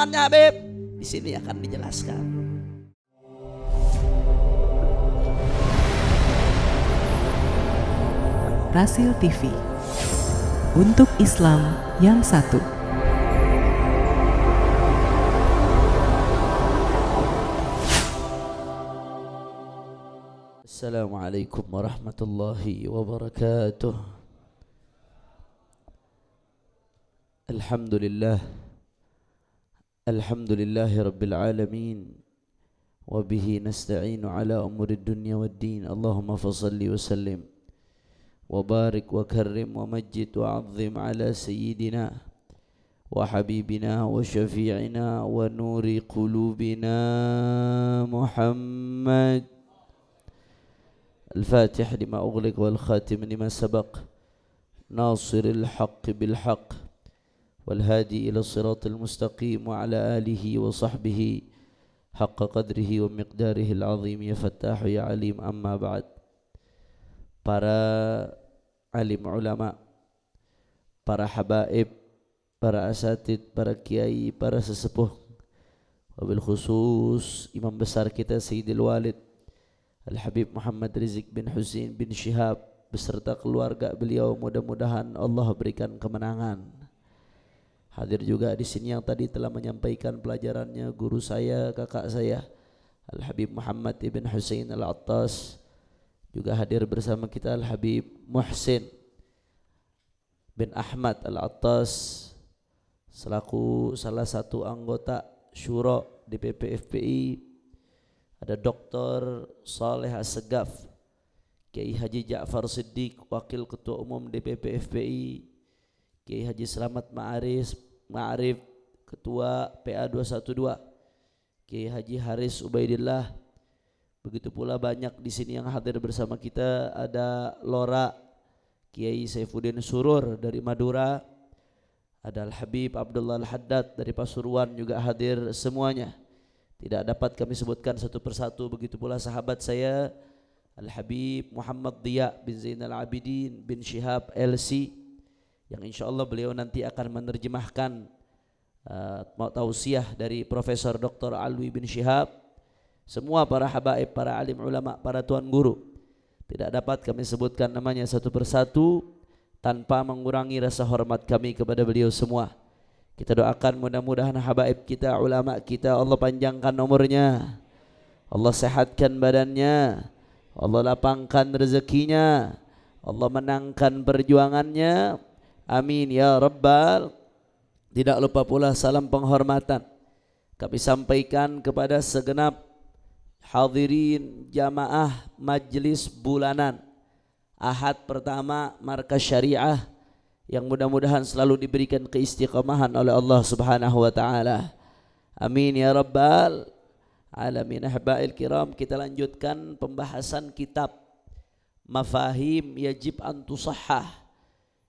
pemahamannya Habib? Di sini akan dijelaskan. Rasil TV, untuk Islam yang satu. Assalamualaikum warahmatullahi wabarakatuh. Alhamdulillah, alhamdulillahi rabbil alamin, wabihi nasta'inu ala umurid dunya wad din. Allahumma fasalli wa sallim وبارك وكرم ومجد وعظم على سيدنا وحبيبنا وشفيعنا ونور قلوبنا محمد الفاتح لما أغلق والخاتم لما سبق ناصر الحق بالحق والهادي إلى الصراط المستقيم وعلى آله وصحبه حق قدره ومقداره العظيم. يا فتاح يا عليم. أما بعد. Para alim ulama, para habaib, para asatid, para kiai, para sesepuh, wabil khusus imam besar kita Sayyidil Walid Al-Habib Muhammad Rizik bin Husain bin Syihab beserta keluarga beliau, mudah-mudahan Allah berikan kemenangan. Hadir juga di sini yang tadi telah menyampaikan pelajarannya guru saya, kakak saya Al-Habib Muhammad ibn Husain Al-Attas. Juga hadir bersama kita Al-Habib Muhsin bin Ahmad Al-Attas selaku salah satu anggota syuro DPP FPI. Ada Dr. Saleh Assegaf, Kiai Haji Ja'far Siddiq, Wakil Ketua Umum DPP FPI, Kiai Haji Slamet Ma'arif, Ketua PA 212, Kiai Haji Haris Ubaidillah. Begitu pula banyak di sini yang hadir bersama kita. Ada Lora Kiai Saifuddin Surur dari Madura, ada Al-Habib Abdullah Al-Haddad dari Pasuruan juga hadir semuanya. Tidak dapat kami sebutkan satu persatu. Begitu pula sahabat saya Al-Habib Muhammad Diya bin Zainal Abidin bin Syihab LC, yang insyaAllah beliau nanti akan menerjemahkan tausiah dari Profesor Dr. Alwi bin Syihab. Semua para habaib, para alim ulama, para tuan guru, tidak dapat kami sebutkan namanya satu persatu tanpa mengurangi rasa hormat kami kepada beliau semua. Kita doakan mudah-mudahan habaib kita, ulama kita, Allah panjangkan umurnya, Allah sehatkan badannya, Allah lapangkan rezekinya, Allah menangkan perjuangannya. Amin ya rabbal. Tidak lupa pula salam penghormatan kami sampaikan kepada segenap hadirin jamaah majlis bulanan Ahad pertama Markas Syariah, yang mudah-mudahan selalu diberikan keistiqamahan oleh Allah Subhanahu wa taala. Amin ya rabbal alamin. Ahba'il kiram, kita lanjutkan pembahasan kitab Mafahim Yajib an Tusahhah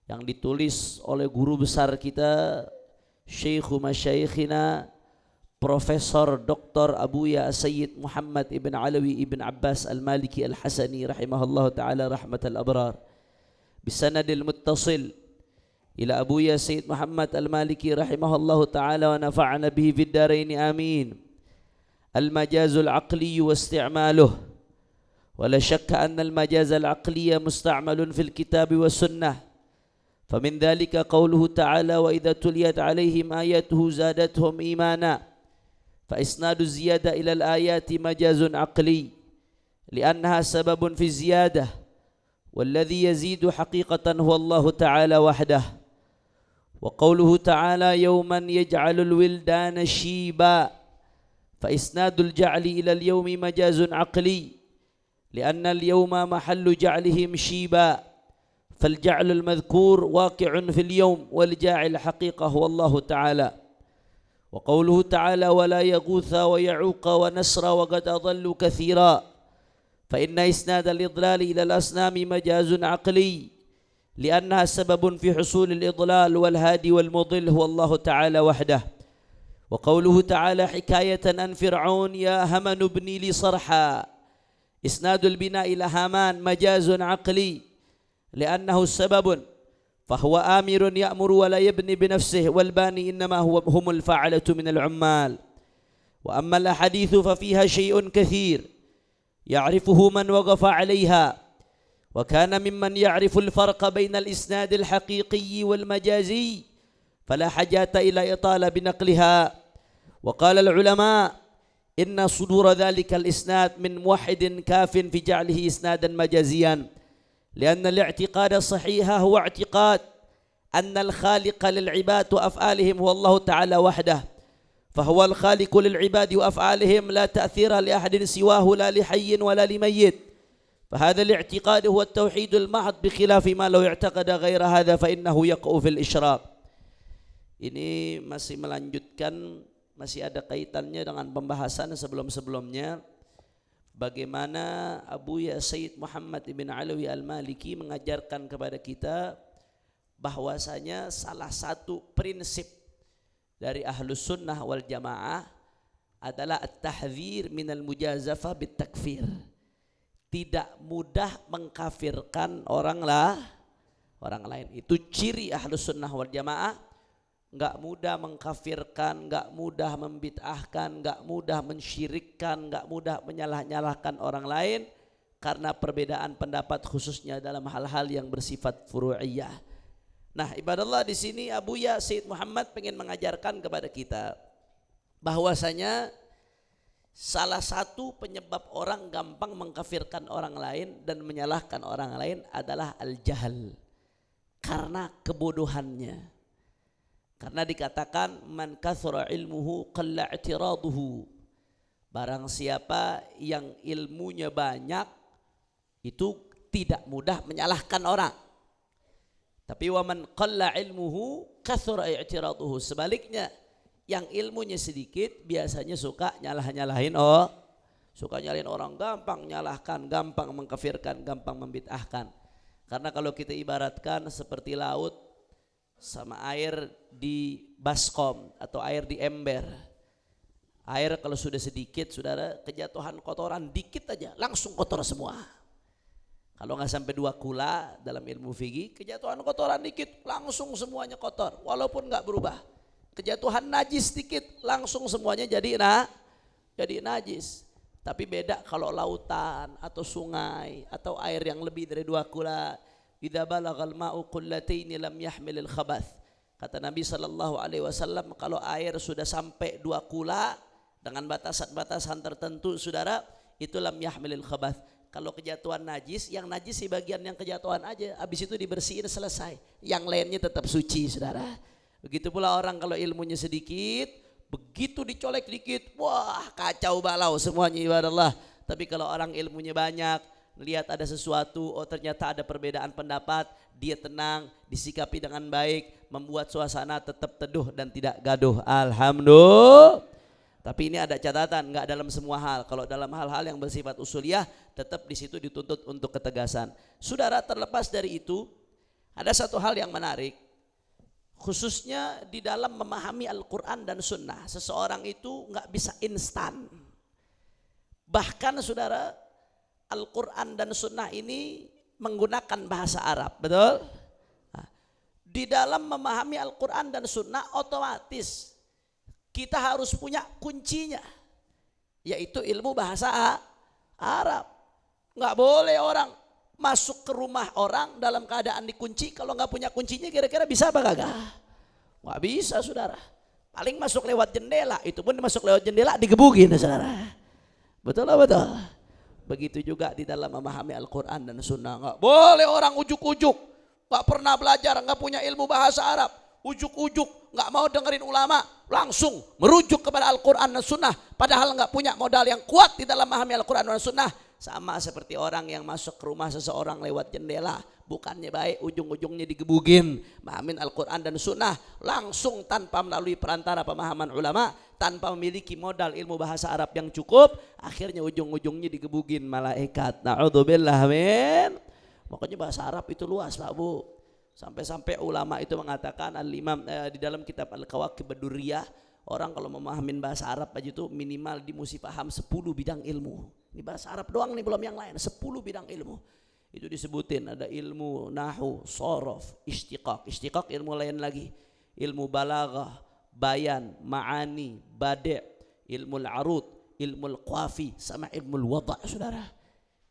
yang ditulis oleh guru besar kita Syekhu Masyaikhina Profesor Dr. Abuya Sayyid Muhammad ibn Alawi ibn Abbas Al-Maliki Al-Hasani rahimahullah ta'ala rahmatal abrar, bisanadil muttasil ila Abuya Sayyid Muhammad Al-Maliki rahimahullah ta'ala wa nafa'ana bihi fid darain amin. Al-majazul aqli wa isti'maluh, wa la shakka anna al-majaz al-aqliya musta'malun fil kitab wa sunnah. فمن ذلك قوله تعالى وإذا تليت عليهم آياته زادتهم إيمانا. فإسناد الزيادة إلى الآيات مجاز عقلي لأنها سبب في الزيادة، والذي يزيد حقيقة هو الله تعالى وحده. وقوله تعالى يوما يجعل الولدان شيبا، فإسناد الجعل إلى اليوم مجاز عقلي لأن اليوم محل جعلهم شيبا، فالجعل المذكور واقع في اليوم والجاعل حقيقة هو الله تعالى. وقوله تعالى ولا يغوث ويعوق ونسر وقد أضلوا كثيرا، فإن إسناد الإضلال إلى الأصنام مجاز عقلي لأنها سبب في حصول الإضلال، والهادي والمضل هو الله تعالى وحده. وقوله تعالى حكاية عن فرعون يا هامان ابني لي صرحا، إسناد البناء إلى هامان مجاز عقلي لأنه سبب فهو آمر يأمر ولا يبني بنفسه والباني إنما هم الفاعلة من العمال. وأما الأحاديث ففيها شيء كثير يعرفه من وقف عليها وكان ممن يعرف الفرق بين الإسناد الحقيقي والمجازي فلا حاجة إلى إطالة بنقلها. وقال العلماء إن صدور ذلك الإسناد من موحد كاف في جعله إسنادا مجازيا، لأن الاعتقاد الصحيح هو اعتقاد أن الخالق للعباد وأفعالهم هو الله تعالى وحده، فهو الخالق للعباد وأفعالهم لا تأثير لأحد سواه لا لحي ولا لميت، فهذا الاعتقاد هو التوحيد المحض بخلاف ما لو اعتقد غير هذا فإنه يقع في الإشراك. Ini masih melanjutkan, masih ada kaitannya dengan pembahasan sebelum-sebelumnya, bagaimana Abuya Sayyid Muhammad ibn Alawi al-Maliki mengajarkan kepada kita bahwasanya salah satu prinsip dari Ahlus Sunnah wal Jamaah adalah at-tahdzir minal mujazafah bit-takfir. Tidak mudah mengkafirkan orang lain. Itu ciri Ahlus Sunnah wal Jamaah. Enggak mudah mengkafirkan, enggak mudah membid'ahkan, enggak mudah mensyirikkan, enggak mudah menyalah-nyalahkan orang lain karena perbedaan pendapat khususnya dalam hal-hal yang bersifat furu'iyah. Nah, ibadallah, di sini Abuya Sayyid Muhammad pengen mengajarkan kepada kita bahwasanya salah satu penyebab orang gampang mengkafirkan orang lain dan menyalahkan orang lain adalah al-jahal, karena kebodohannya. Karena dikatakan man kathura ilmuhu qalla i'tiraduhu. Barang siapa yang ilmunya banyak itu tidak mudah menyalahkan orang. Tapi wa man qalla ilmuhu kathura i'tiraduhu. Sebaliknya, yang ilmunya sedikit biasanya suka nyalahin orang, gampang nyalahkan, gampang mengkafirkan, gampang membid'ahkan. Karena kalau kita ibaratkan seperti laut sama air di baskom atau air di ember. Air kalau sudah sedikit, saudara, kejatuhan kotoran dikit aja langsung kotor semua. Kalau nggak sampai 2 kula dalam ilmu fikih, kejatuhan kotoran dikit langsung semuanya kotor walaupun nggak berubah. Kejatuhan najis dikit langsung semuanya jadi najis. Tapi beda kalau lautan atau sungai atau air yang lebih dari 2 kula. Idza balagal ma'u qullataini lam yahmilil khabath. Kata Nabi sallallahu alaihi wasallam, kalau air sudah sampai 2 kula dengan batasan-batasan tertentu, saudara, itu lam yahmilil khabath. Kalau kejatuhan najis, yang najis di bagian yang kejatuhan aja, habis itu dibersihin selesai. Yang lainnya tetap suci, saudara. Begitu pula orang kalau ilmunya sedikit, begitu dicolek dikit, wah kacau balau semuanya, ibadallah. Tapi kalau orang ilmunya banyak, lihat ada sesuatu, oh ternyata ada perbedaan pendapat, dia tenang, disikapi dengan baik, membuat suasana tetap teduh dan tidak gaduh. Alhamdulillah. Tapi ini ada catatan, enggak dalam semua hal. Kalau dalam hal-hal yang bersifat usuliyah, tetap di situ dituntut untuk ketegasan. Saudara, terlepas dari itu, ada satu hal yang menarik, khususnya di dalam memahami Al-Quran dan Sunnah. Seseorang itu enggak bisa instan. Bahkan saudara, Al-Quran dan Sunnah ini menggunakan bahasa Arab, betul? Nah, di dalam memahami Al-Quran dan Sunnah otomatis kita harus punya kuncinya, yaitu ilmu bahasa Arab. Nggak boleh orang masuk ke rumah orang dalam keadaan dikunci, kalau nggak punya kuncinya kira-kira bisa apa kagak? Nggak bisa, saudara. Paling masuk lewat jendela, itu pun masuk lewat jendela digebukin, saudara. Betul lah, betul. Begitu juga di dalam memahami Al-Quran dan Sunnah. Nggak boleh orang ujuk-ujuk, nggak pernah belajar, nggak punya ilmu bahasa Arab, ujuk-ujuk, nggak mau dengerin ulama, langsung merujuk kepada Al-Quran dan Sunnah, padahal nggak punya modal yang kuat di dalam memahami Al-Quran dan Sunnah. Sama seperti orang yang masuk ke rumah seseorang lewat jendela, bukannya baik, ujung-ujungnya digebugin. Memahami Al-Quran dan Sunnah langsung tanpa melalui perantara pemahaman ulama, tanpa memiliki modal ilmu bahasa Arab yang cukup, akhirnya ujung-ujungnya digebugin malaikat. Na'udzubillah, amin. Makanya bahasa Arab itu luas, Pak Bu. Sampai-sampai ulama itu mengatakan, al-imam di dalam kitab Al-Kawakib Ad-Durriyah, orang kalau memahami bahasa Arab aja itu minimal di mesti paham 10 bidang ilmu. Ini bahasa Arab doang nih, belum yang lain, 10 bidang ilmu. Itu disebutin ada ilmu nahu, sorof, istiqaq. Istiqaq ilmu lain lagi. Ilmu balaghah, bayan, ma'ani, badi', ilmu al-arud, ilmu al-qafi, sama ilmu al-wada', saudara.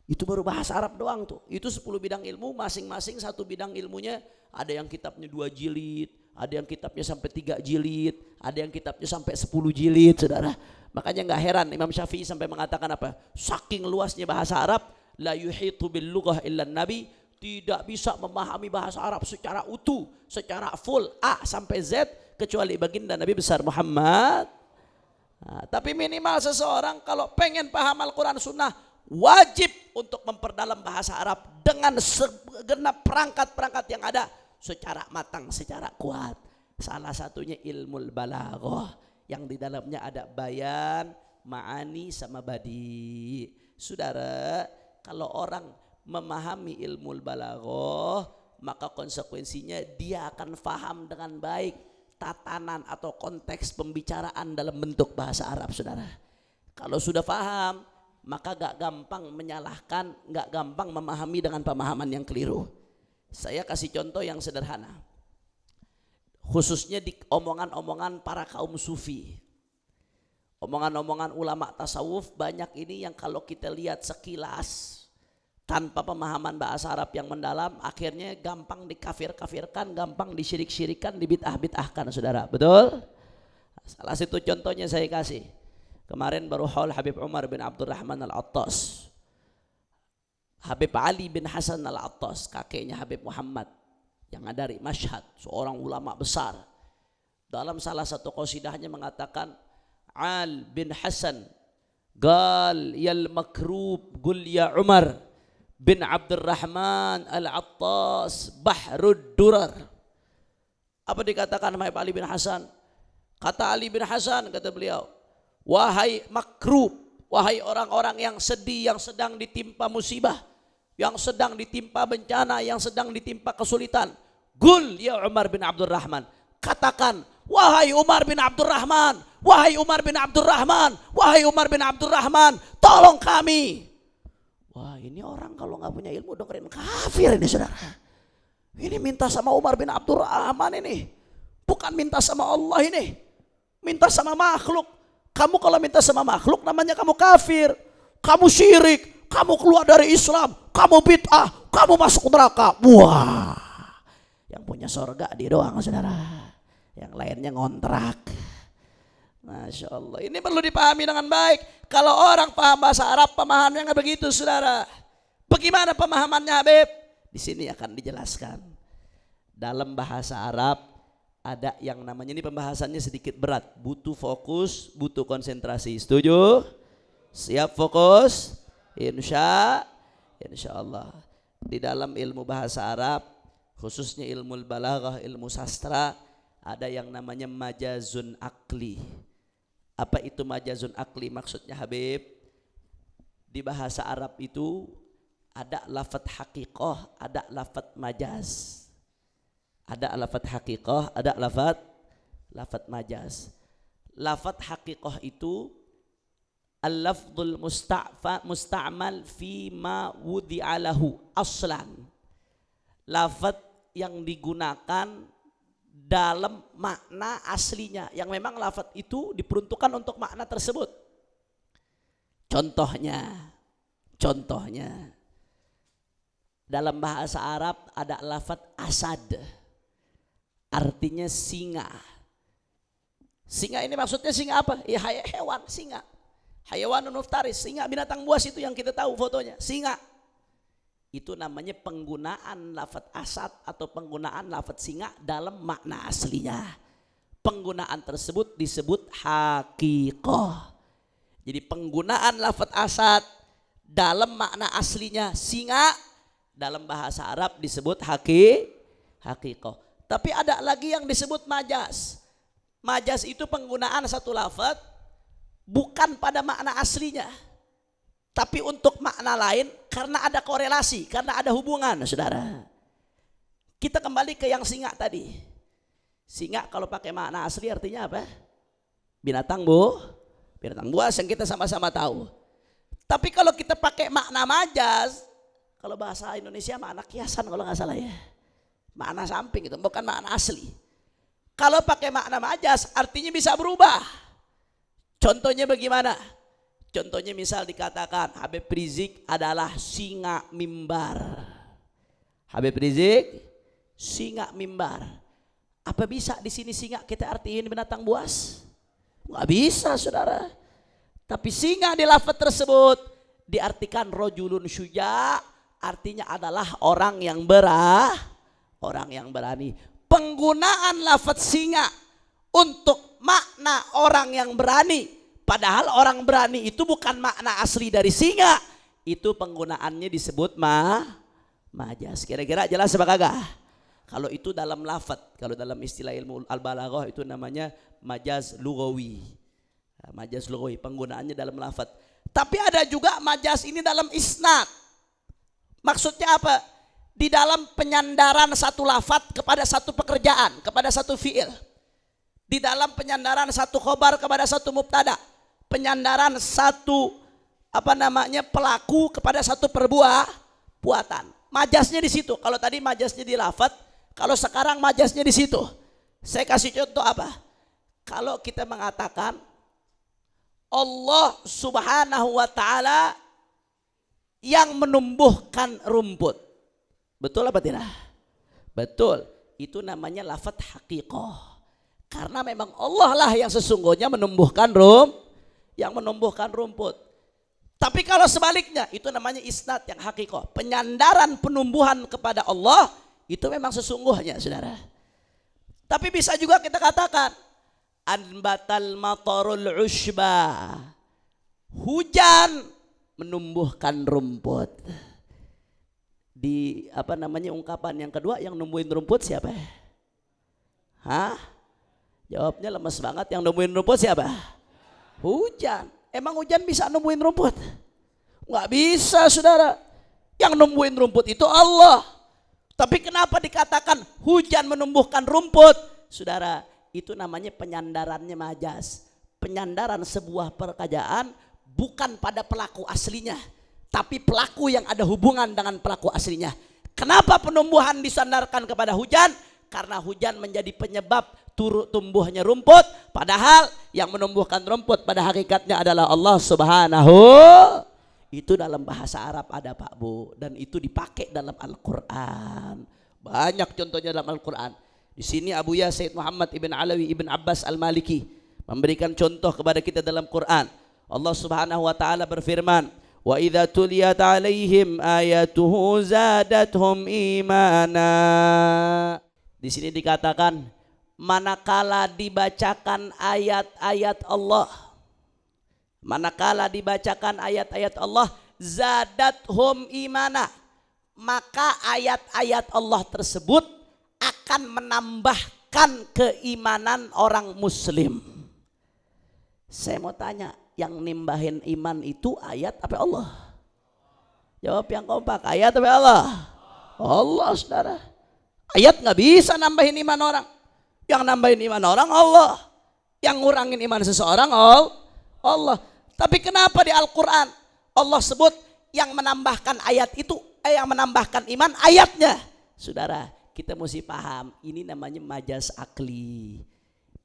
Itu baru bahasa Arab doang tuh. Itu 10 bidang ilmu, masing-masing satu bidang ilmunya. Ada yang kitabnya 2 jilid, ada yang kitabnya sampai 3 jilid, ada yang kitabnya sampai 10 jilid, saudara. Makanya gak heran Imam Syafi'i sampai mengatakan apa? Saking luasnya bahasa Arab, la yuhitu bil lughah illa nabi, tidak bisa memahami bahasa Arab secara utuh, secara full A sampai Z kecuali baginda Nabi besar Muhammad. Nah, tapi minimal seseorang kalau pengen paham Al-Quran Sunnah wajib untuk memperdalam bahasa Arab dengan segenap perangkat-perangkat yang ada secara matang, secara kuat. Salah satunya ilmu balaghah yang di dalamnya ada bayan, ma'ani sama badi. Saudara, kalau orang memahami ilmu balaghah, maka konsekuensinya dia akan faham dengan baik tatanan atau konteks pembicaraan dalam bentuk bahasa Arab, saudara. Kalau sudah faham, maka gak gampang menyalahkan, gak gampang memahami dengan pemahaman yang keliru. Saya kasih contoh yang sederhana, khususnya di omongan-omongan para kaum sufi, omongan-omongan ulama tasawuf banyak ini yang kalau kita lihat sekilas tanpa pemahaman bahasa Arab yang mendalam, akhirnya gampang dikafir-kafirkan, gampang disyirik-syirikan, dibid'ah-bid'ahkan, saudara. Betul? Salah satu contohnya saya kasih. Kemarin baru haul Habib Umar bin Abdurrahman Al-Attas, Habib Ali bin Hasan Al-Attas, kakeknya Habib Muhammad yang ada dari Mashhad, seorang ulama besar. Dalam salah satu qasidahnya mengatakan, Al bin Hasan gal yal makrub gul ya Umar bin Abdurrahman Al-Attas bahrud durar. Apa dikatakan Habib Ali bin Hasan? Kata Ali bin Hasan, kata beliau, wahai makrub, wahai orang-orang yang sedih, yang sedang ditimpa musibah, yang sedang ditimpa bencana, yang sedang ditimpa kesulitan. Gul ya Umar bin Abdurrahman, katakan, wahai Umar bin Abdurrahman, wahai Umar bin Abdurrahman, wahai Umar bin Abdurrahman, tolong kami. Wah, ini orang kalau nggak punya ilmu dengerin kafir ini, saudara. Ini minta sama Umar bin Abdurrahman ini, bukan minta sama Allah ini, minta sama makhluk. Kamu kalau minta sama makhluk namanya kamu kafir, kamu syirik, kamu keluar dari Islam, kamu bid'ah, kamu masuk neraka. Wah, yang punya sorga dia doang, saudara, yang lainnya ngontrak. Masya Allah, ini perlu dipahami dengan baik. Kalau orang paham bahasa Arab, pemahamannya nggak begitu, saudara. Bagaimana pemahamannya, Habib? Di sini akan dijelaskan. Dalam bahasa Arab ada yang namanya, ini pembahasannya sedikit berat, butuh fokus, butuh konsentrasi. Setuju? Siap fokus? Insya Allah. Di dalam ilmu bahasa Arab, khususnya ilmu balaghah, ilmu sastra, ada yang namanya majazun akli. Apa itu majazun akli? Maksudnya, Habib, di bahasa Arab itu ada lafadz haqiqah, ada lafadz majaz. Ada lafadz haqiqah, ada lafadz majaz. Lafadz haqiqah itu al-lafdzul musta'mal fi ma wudi'a lahu aslan. Lafadz yang digunakan dalam makna aslinya, yang memang lafadz itu diperuntukkan untuk makna tersebut. Contohnya dalam bahasa Arab ada lafadz asad, artinya singa. Singa ini maksudnya singa apa? Ya hewan, singa. Hayawanun muftaris, singa, binatang buas itu yang kita tahu fotonya, singa. Itu namanya penggunaan lafadz asad atau penggunaan lafadz singa dalam makna aslinya. Penggunaan tersebut disebut haqiqah. Jadi penggunaan lafadz asad dalam makna aslinya singa, dalam bahasa Arab disebut haqiqah. Tapi ada lagi yang disebut majaz. Majaz itu penggunaan satu lafadz bukan pada makna aslinya, tapi untuk makna lain karena ada korelasi, karena ada hubungan, saudara. Kita kembali ke yang singa tadi. Singa kalau pakai makna asli artinya apa? Binatang buas yang kita sama-sama tahu. Tapi kalau kita pakai makna majaz, Kalau bahasa Indonesia makna kiasan kalau nggak salah ya. Makna samping itu, bukan makna asli. Kalau pakai makna majas artinya bisa berubah. Contohnya bagaimana? Contohnya misal dikatakan Habib Rizik adalah singa mimbar. Habib Rizik singa mimbar. Apa bisa di sini singa kita artiin binatang buas? Nggak bisa saudara. Tapi singa di lafaz tersebut diartikan rojulun syuja, artinya adalah orang yang berani. Penggunaan lafaz singa untuk makna orang yang berani, padahal orang berani itu bukan makna asli dari singa, itu penggunaannya disebut majas. Kira-kira jelas apa kagak? Kalau itu dalam lafaz, kalau dalam istilah ilmu al-balaghah itu namanya majaz lughawi. Majaz lughawi penggunaannya dalam lafaz. Tapi ada juga majaz ini dalam isnad. Maksudnya apa? Di dalam penyandaran satu lafaz kepada satu pekerjaan, kepada satu fiil. Di dalam penyandaran satu khobar kepada satu mubtada. Penyandaran satu pelaku kepada satu perbuatan. Majasnya di situ. Kalau tadi majasnya di lafaz, kalau sekarang majasnya di situ. Saya kasih contoh apa? Kalau kita mengatakan Allah Subhanahu wa taala yang menumbuhkan rumput. Betul apa tidak? Betul. Itu namanya lafaz haqiqah. Karena memang Allah lah yang sesungguhnya menumbuhkan rumput. Tapi kalau sebaliknya itu namanya isnad yang haqiqah. Penyandaran penumbuhan kepada Allah itu memang sesungguhnya saudara. Tapi bisa juga kita katakan anbatal matarul ushba. Hujan menumbuhkan rumput. Di ungkapan yang kedua yang numbuhin rumput siapa? Jawabnya lemes banget. Yang numbuhin rumput siapa? Hujan. Emang hujan bisa numbuhin rumput? Nggak bisa saudara. Yang numbuhin rumput itu Allah. Tapi kenapa dikatakan hujan menumbuhkan rumput? Saudara, itu namanya penyandarannya majas. Penyandaran sebuah perkataan bukan pada pelaku aslinya, tapi pelaku yang ada hubungan dengan pelaku aslinya. Kenapa penumbuhan disandarkan kepada hujan? Karena hujan menjadi penyebab tumbuhnya rumput, padahal yang menumbuhkan rumput pada hakikatnya adalah Allah Subhanahu. Itu dalam bahasa Arab ada Pak Bu, dan itu dipakai dalam Al-Quran. Banyak contohnya dalam Al-Quran. Di sini Abuya Sayyid Muhammad ibn Alawi ibn Abbas al-Maliki memberikan contoh kepada kita dalam Quran. Allah Subhanahu wa taala berfirman, "Wa idza tuliyat 'alaihim ayatuhu zadatuhum imana." Di sini dikatakan manakala dibacakan ayat-ayat Allah, manakala dibacakan ayat-ayat Allah, zadathum imana, maka ayat-ayat Allah tersebut akan menambahkan keimanan orang muslim. Saya mau tanya, yang nimbahin iman itu ayat apa Allah? Jawab yang kompak, ayat apa Allah? Allah saudara. Ayat gak bisa nambahin iman orang. Yang nambahin iman orang Allah. Yang ngurangin iman seseorang Allah. Tapi kenapa di Al-Quran Allah sebut yang menambahkan ayat itu, yang menambahkan iman ayatnya? Saudara, kita mesti paham, ini namanya majas akli.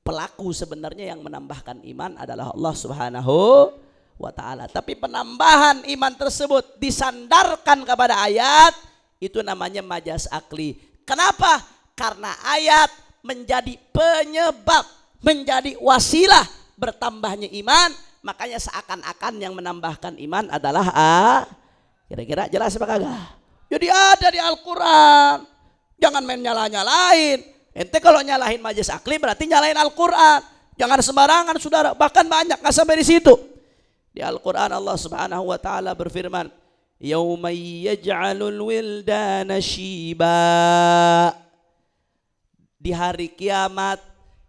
Pelaku sebenarnya yang menambahkan iman adalah Allah Subhanahu wa ta'ala. Tapi penambahan iman tersebut disandarkan kepada ayat, itu namanya majas akli. Kenapa? Karena ayat menjadi penyebab, menjadi wasilah bertambahnya iman. Makanya seakan-akan yang menambahkan iman adalah kira-kira jelas apa kagak? Jadi ada di Al-Quran. Jangan main nyala-nyalain. Ente kalau nyalahin majas akli berarti nyalahin Al-Quran. Jangan sembarangan saudara. Bahkan banyak gak sampai di situ. Di Al-Quran Allah Subhanahu wa ta'ala berfirman, "Yauma yaj'alul wildana syiba." Di hari kiamat,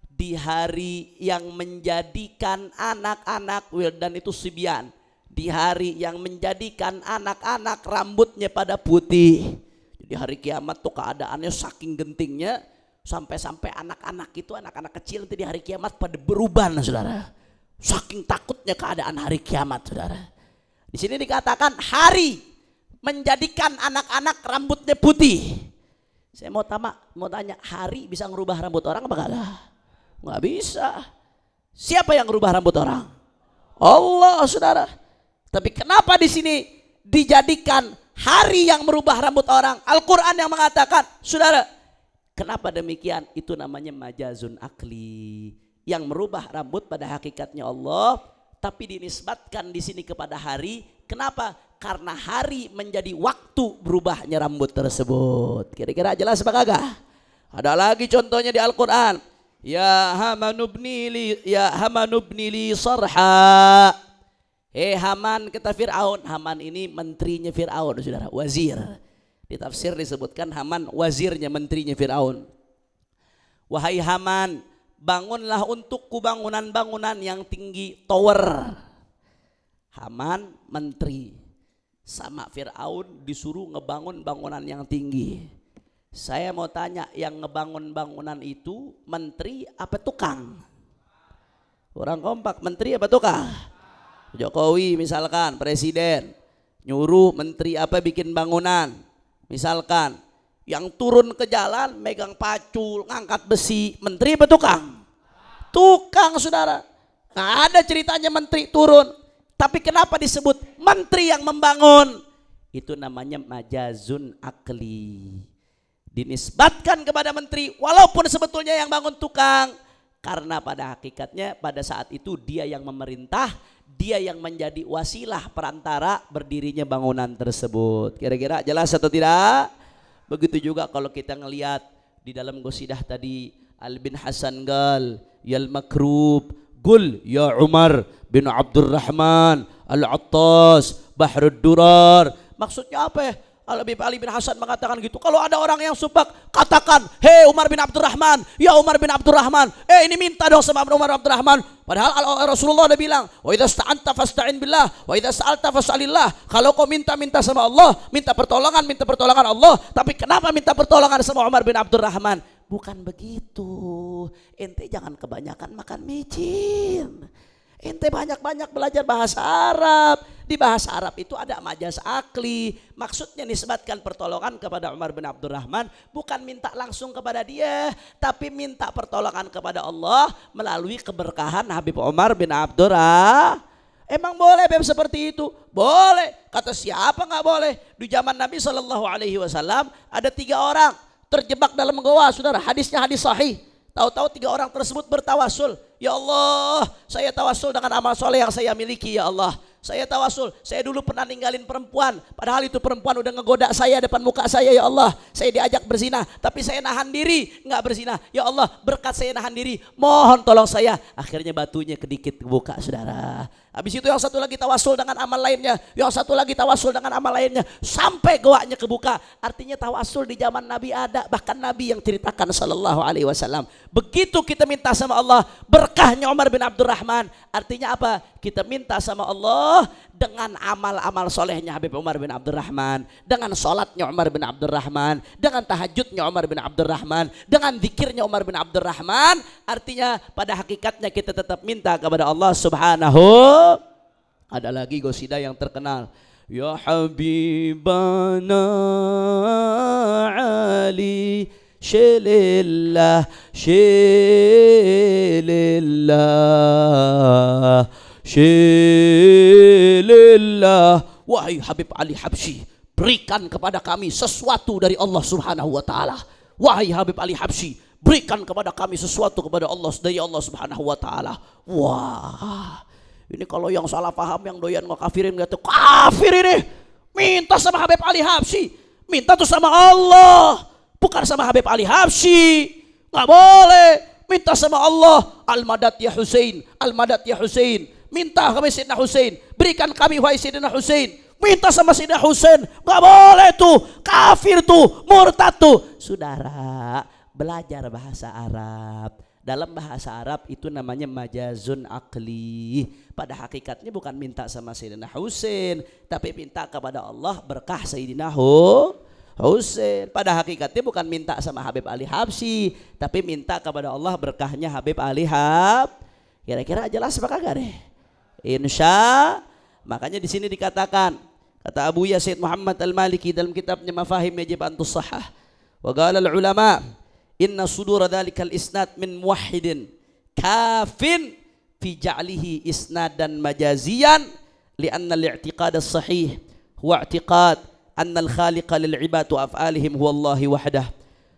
di hari yang menjadikan anak-anak wildan itu sibyan, di hari yang menjadikan anak-anak rambutnya pada putih. Di hari kiamat tuh keadaannya saking gentingnya, sampai-sampai anak-anak itu, anak-anak kecil itu di hari kiamat pada beruban saudara. Saking takutnya keadaan hari kiamat saudara. Di sini dikatakan hari menjadikan anak-anak rambutnya putih. Saya mau tanya, hari bisa ngerubah rambut orang apa kagak? Nggak bisa. Siapa yang ngerubah rambut orang? Allah, saudara. Tapi kenapa di sini dijadikan hari yang merubah rambut orang? Al-Quran yang mengatakan, saudara, kenapa demikian? Itu namanya majazun akli. Yang merubah rambut pada hakikatnya Allah, tapi dinisbatkan di sini kepada hari. Kenapa? Karena hari menjadi waktu berubahnya rambut tersebut. Kira-kira jelas apa kagak? Ada lagi contohnya di Al-Quran. Ya Haman ibni li sarha. Haman, kata Fir'aun. Haman ini menterinya Fir'aun, saudara, wazir. Di tafsir disebutkan Haman wazirnya, menterinya Fir'aun. Wahai Haman, bangunlah untukku bangunan-bangunan yang tinggi, tower. Haman menteri, sama Fir'aun disuruh ngebangun bangunan yang tinggi. Saya mau tanya, yang ngebangun bangunan itu menteri apa tukang? Orang kompak, menteri apa tukang? Jokowi misalkan presiden nyuruh menteri apa bikin bangunan, misalkan yang turun ke jalan megang pacul ngangkat besi, menteri apa tukang? Tukang, saudara. Nah, ada ceritanya menteri turun, tapi kenapa disebut menteri yang membangun? Itu namanya majazun akli, dinisbatkan kepada menteri walaupun sebetulnya yang bangun tukang, karena pada hakikatnya pada saat itu dia yang memerintah, dia yang menjadi wasilah perantara berdirinya bangunan tersebut. Kira-kira jelas atau tidak? Begitu juga kalau kita ngelihat di dalam qasidah tadi, Al bin Hasan gal yal makrub gul ya Umar bin Abdurrahman al-Attas Bahrud Durar. Maksudnya apa ya? Ali bin Hasan mengatakan gitu. Kalau ada orang yang subak, katakan, hei Umar bin Abdurrahman, ya Umar bin Abdurrahman, ini minta dong sama Umar bin Abdurrahman. Padahal Rasulullah udah bilang, wa idza sta'anta fasta'in billah, wa idza sa'alta fas'alillah. Kalau kau minta sama Allah, minta pertolongan Allah. Tapi kenapa minta pertolongan sama Umar bin Abdurrahman? Bukan begitu. Ente jangan kebanyakan makan micin. Ente banyak-banyak belajar bahasa Arab. Di bahasa Arab itu ada majaz akli. Maksudnya nisbatkan pertolongan kepada Umar bin Abdurrahman, bukan minta langsung kepada dia, tapi minta pertolongan kepada Allah melalui keberkahan Habib Umar bin Abdurrahman. Emang boleh Beb seperti itu? Boleh. Kata siapa nggak boleh? Di zaman Nabi SAW ada 3 orang terjebak dalam goa, saudara. Hadisnya hadis sahih. Tahu-tahu 3 orang tersebut bertawasul. Ya Allah, saya tawasul dengan amal soleh yang saya miliki, ya Allah. Saya tawasul, saya dulu pernah ninggalin perempuan, padahal itu perempuan udah ngegoda saya depan muka saya, ya Allah. Saya diajak berzina, tapi saya nahan diri, nggak berzina. Ya Allah, berkat saya nahan diri, mohon tolong saya. Akhirnya batunya kedikit kebuka, saudara. Habis itu yang satu lagi tawasul dengan amal lainnya, yang satu lagi tawasul dengan amal lainnya, sampai goanya kebuka. Artinya tawasul di zaman Nabi ada, bahkan Nabi yang ceritakan sallallahu alaihi wasallam. Begitu kita minta sama Allah, berkahnya Umar bin Abdurrahman. Artinya apa? Kita minta sama Allah dengan amal-amal solehnya Habib Umar bin Abdurrahman, dengan sholatnya Umar bin Abdurrahman, dengan tahajudnya Umar bin Abdurrahman, dengan zikirnya Umar bin Abdurrahman. Artinya pada hakikatnya kita tetap minta kepada Allah Subhanahu. Ada lagi qasidah yang terkenal, ya Habibana Ali Shilillah Shilillah Shilillah. Wahai Habib Ali Habsyi, berikan kepada kami sesuatu dari Allah Subhanahu wa taala. Wahai Habib Ali Habsyi, berikan kepada kami sesuatu kepada Allah dari Allah Subhanahu wa taala. Wah, ini kalau yang salah paham, yang doyan ngekafirin, nggak tuh kafir ini. Minta sama Habib Ali Habsyi, minta tuh sama Allah, bukan sama Habib Ali Habsyi. Nggak boleh. Minta sama Allah. Al-Madad ya Husain, Al-Madad ya Husain. Minta kami Sayyidina Husain, berikan kami wahai Sayyidina Husain. Minta sama Sayyidina Husain, nggak boleh tuh, kafir tuh, murtad tuh. Saudara, belajar bahasa Arab. Dalam bahasa Arab itu namanya majazun akli. Pada hakikatnya bukan minta sama Sayyidina Husain, tapi minta kepada Allah berkah Sayyidina Husain. Pada hakikatnya bukan minta sama Habib Ali Habsyi, tapi minta kepada Allah berkahnya Habib Ali Habsyi. Kira-kira jelas apa kagak deh? Insya. Makanya di sini dikatakan Kata Abu Yazid Muhammad Al-Maliki dalam kitabnya Mafahim Yajib an Tussahhah, wa qala al-ulama inna sudura dhalikal isnad min muwahhidin kafin fi ja'lihi isnadan majaziyan li'anna al-i'tiqad as-sahih huwa i'tiqad anna al-khaliqa lil-'ibad wa af'alihim huwa Allah wahdah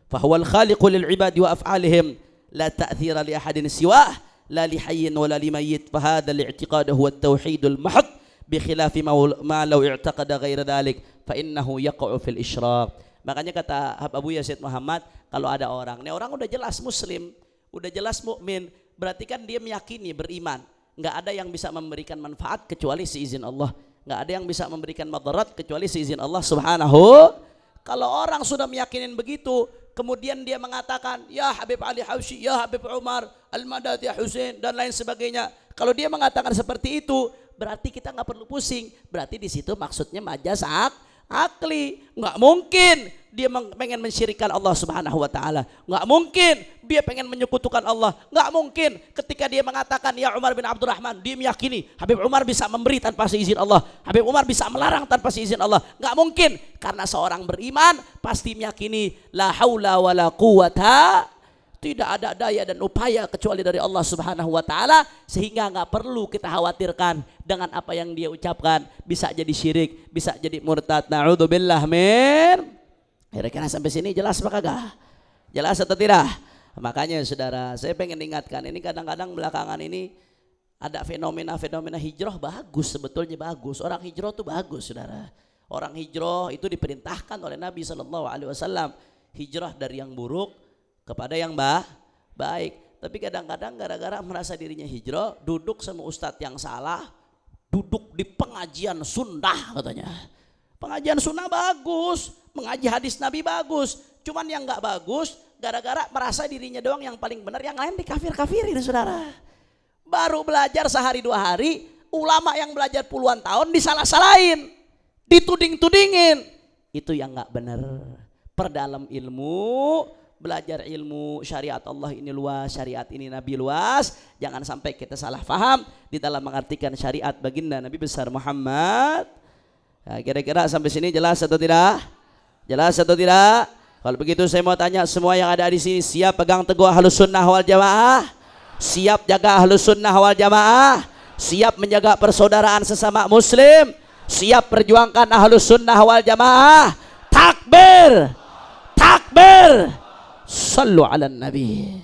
fa huwa al-khaliqu lil-'ibad wa af'alihim la ta'thira li ahadin siwah la li hayyin wa la li mayyit fa hadha al-i'tiqad huwa at-tauhid al-mahd bi khilafi ma law i'taqada ghayra dhalik fa innahu yaqa'u fil isyraq. Makanya kata Abu Yazid Muhammad, kalau ada orang, ini orang udah jelas muslim, udah jelas mukmin, berarti kan dia meyakini, beriman. Nggak ada yang bisa memberikan manfaat kecuali seizin Allah. Nggak ada yang bisa memberikan madarat kecuali seizin Allah subhanahu. Kalau orang sudah meyakinin begitu, kemudian dia mengatakan, ya Habib Ali Hausi, ya Habib Umar, Al-Madad, ya Husain, dan lain sebagainya. Kalau dia mengatakan seperti itu, berarti kita nggak perlu pusing. Berarti di situ maksudnya majaz akli. Nggak mungkin dia pengen mensyirikkan Allah subhanahu wa ta'ala. Nggak mungkin dia pengen menyekutukan Allah. Nggak mungkin ketika dia mengatakan ya Umar bin Abdurrahman, dia meyakini Habib Umar bisa memberi tanpa seizin Allah, Habib Umar bisa melarang tanpa seizin Allah. Nggak mungkin, karena seorang beriman pasti meyakini la haula wala quwata, tidak ada daya dan upaya kecuali dari Allah subhanahu wa ta'ala, sehingga nggak perlu kita khawatirkan dengan apa yang dia ucapkan. Bisa jadi syirik, bisa jadi murtad. Na'udzubillah min. Kira-kira sampai sini jelas apa kagak? Jelas atau tidak? Makanya saudara, saya pengen ingatkan, ini kadang-kadang belakangan ini ada fenomena-fenomena hijrah bagus, sebetulnya bagus. Orang hijrah tuh bagus saudara. Orang hijrah itu diperintahkan oleh Nabi SAW. Hijrah dari yang buruk kepada yang baik. Tapi kadang-kadang gara-gara merasa dirinya hijrah, duduk sama ustadz yang salah, duduk di pengajian sunnah katanya. Pengajian sunnah bagus, mengaji hadis Nabi bagus. Cuman yang gak bagus, gara-gara merasa dirinya doang yang paling benar, yang lain dikafir-kafirin saudara. Baru belajar sehari dua hari, ulama yang belajar puluhan tahun disalah-salahin, dituding-tudingin. Itu yang gak benar. Perdalam ilmu, belajar ilmu syariat Allah ini luas, syariat ini Nabi luas. Jangan sampai kita salah faham di dalam mengartikan syariat baginda Nabi besar Muhammad. Nah, kira-kira sampai sini jelas atau tidak? Jelas atau tidak? Kalau begitu saya mau tanya semua yang ada di sini, siap pegang teguh Ahlus Sunnah wal Jamaah? Siap jaga Ahlus Sunnah wal Jamaah? Siap menjaga persaudaraan sesama muslim? Siap perjuangkan Ahlus Sunnah wal Jamaah? Takbir! Takbir! Sallu ala Nabi.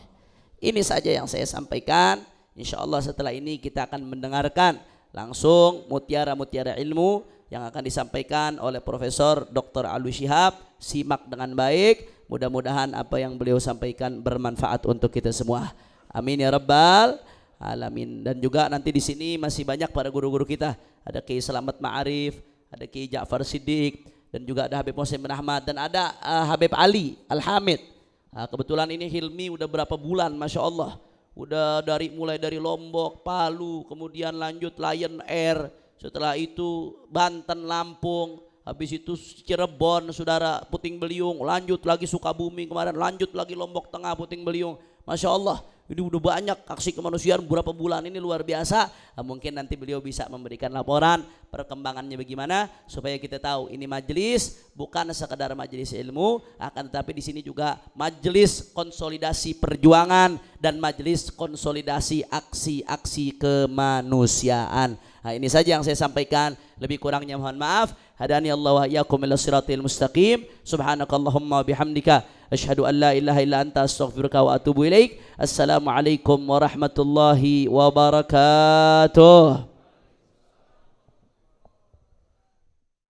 Ini saja yang saya sampaikan. Insya Allah setelah ini kita akan mendengarkan langsung mutiara-mutiara ilmu yang akan disampaikan oleh Profesor Dr. Alwi Shihab. Simak dengan baik. Mudah-mudahan apa yang beliau sampaikan bermanfaat untuk kita semua. Amin ya rabbal alamin. Dan juga nanti di sini masih banyak para guru-guru kita. Ada Kiai Selamat Ma'arif, ada Kiai Ja'far Siddiq, dan juga ada Habib Muhsin bin Ahmad, dan ada Habib Ali Al-Hamid. Nah, kebetulan ini Hilmi udah berapa bulan, Masya Allah, udah mulai dari Lombok, Palu, kemudian lanjut Lion Air, setelah itu Banten, Lampung, habis itu Cirebon, saudara, Puting Beliung, lanjut lagi Sukabumi kemarin, lanjut lagi Lombok Tengah, Puting Beliung. Masya Allah, ini udah banyak aksi kemanusiaan beberapa bulan ini, luar biasa. Nah, mungkin nanti beliau bisa memberikan laporan perkembangannya bagaimana, supaya kita tahu ini majelis bukan sekedar majelis ilmu, akan tetapi di sini juga majelis konsolidasi perjuangan dan majelis konsolidasi aksi-aksi kemanusiaan. Nah, ini saja yang saya sampaikan, lebih kurangnya mohon maaf. Hadani Allah wa iyyakum ila siratil mustaqim. Subhanakallahumma bihamdika asyhadu an la ilaha illa anta astaghfiruka wa atubu ilaik. Assalamualaikum warahmatullahi wabarakatuh.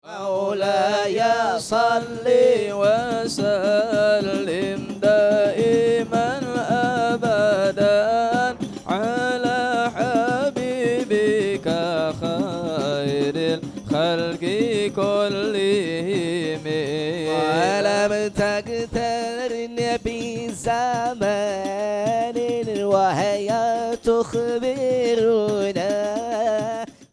Maulaya salli wa sallim daiman abadan ala habibika khairil khalqi kullihim wa lam taqtarni bi zamanin wa hayatu khbiru